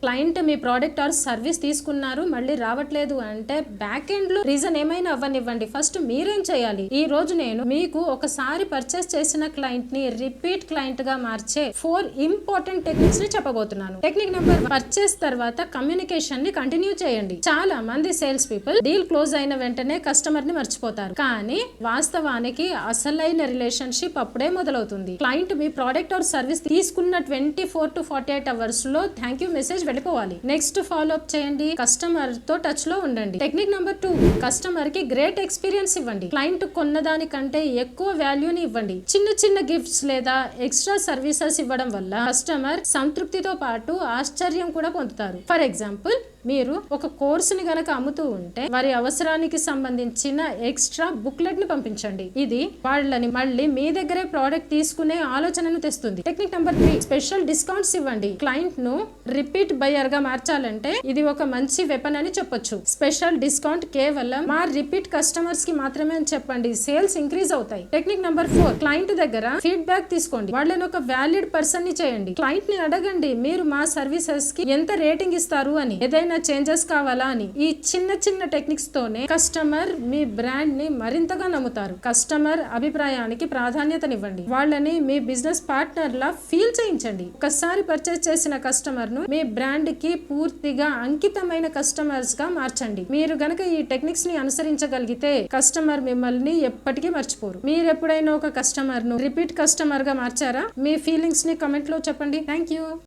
Client me product or service తీసుకున్నారు మళ్ళీ రావట్లేదు అంటే బ్యాక్ ఎండ్ లో రీజన్ ఏమైనా అవ్వనివ్వండి, ఫస్ట్ మీరేం చేయాలి? ఈ రోజు నేను మీకు ఒకసారి పర్చేస్ చేసిన క్లయింట్ ని రిపీట్ క్లయింట్ గా మార్చే 4 ఇంపార్టెంట్ టెక్నిక్స్ ని చెప్పబోతున్నాను. టెక్నిక్ నెంబర్, పర్చేస్ తర్వాత కమ్యూనికేషన్ ని కంటిన్యూ చేయండి. చాలా మంది సేల్స్ పీపుల్ డీల్ క్లోజ్ అయిన వెంటనే కస్టమర్ ని మర్చిపోతారు, కానీ వాస్తవానికి అసలైన రిలేషన్షిప్ అప్పుడే మొదలవుతుంది. Client me product or service తీసుకున్న 24 to 48 అవర్స్ లో థ్యాంక్ యూ మెసేజ్ వెళ్ళిపోవాలి. నెక్స్ట్ ఫాలో అప్ చేయండి. కస్టమర్ తో టచ్ లో ఉండండి. టెక్నిక్ నెంబర్ 2, కస్టమర్ కి గ్రేట్ ఎక్స్పీరియన్స్ ఇవ్వండి. క్లయింట్ కొన్నదానికంటే ఎక్కువ వాల్యూని ఇవ్వండి. చిన్న చిన్న గిఫ్ట్స్ లేదా ఎక్స్ట్రా సర్వీసెస్ ఇవ్వడం వల్ల కస్టమర్ సంతృప్తితో పాటు ఆశ్చర్యం కూడా పొందుతారు. ఫర్ ఎగ్జాంపుల్, మీరు ఒక కోర్సుని గనక అమ్ముతూ ఉంటే వారి అవసరానికి సంబంధించిన ఎక్స్ట్రా బుక్లెట్ ని పంపించండి. ఇది వాళ్ళని మళ్ళీ మీ దగ్గరే ప్రోడక్ట్ తీసుకునే ఆలోచనను తెస్తుంది. టెక్నిక్ నెంబర్ 3, స్పెషల్ డిస్కౌంట్స్ ఇవ్వండి. క్లయింట్ ను రిపీట్ బయర్ గా మార్చాలంటే ఇది ఒక మంచి వెపన్ అని చెప్పొచ్చు. స్పెషల్ డిస్కౌంట్ కేవలం మా రిపీట్ కస్టమర్స్ కి మాత్రమే అని చెప్పండి, సేల్స్ ఇంక్రీజ్ అవుతాయి. టెక్నిక్ నెంబర్ 4, క్లయింట్ దగ్గర ఫీడ్బ్యాక్ తీసుకోండి. వాళ్ళని ఒక వ్యాలిడ్ పర్సన్ ని చేయండి. క్లయింట్ ని అడగండి, మీరు మా సర్వీసెస్ కి ఎంత రేటింగ్ ఇస్తారు అని, ఏదైనా చేంజెస్ కావాలా అని. ఈ చిన్న చిన్న టెక్నిక్స్ తోనే కస్టమర్ మీ బ్రాండ్ ని మరింతగా నమ్ముతారు. కస్టమర్ అభిప్రాయానికి ప్రాధాన్యతనివ్వండి. వాళ్ళని మీ బిజినెస్ పార్ట్నర్ లా ఫీల్ చేయించండి. ఒకసారి పర్చేస్ చేసిన కస్టమర్ ను మీ బ్రాండ్ కి పూర్తిగా అంకితమైన కస్టమర్స్ గా మార్చండి. మీరు గనక ఈ టెక్నిక్స్ ని అనుసరించగలిగితే కస్టమర్ మిమ్మల్ని ఎప్పటికీ మర్చిపోరు. మీరు ఎప్పుడైనా ఒక కస్టమర్ ను రిపీట్ కస్టమర్ గా మార్చారా? మీ ఫీలింగ్స్ ని కమెంట్ లో చెప్పండి. Thank you.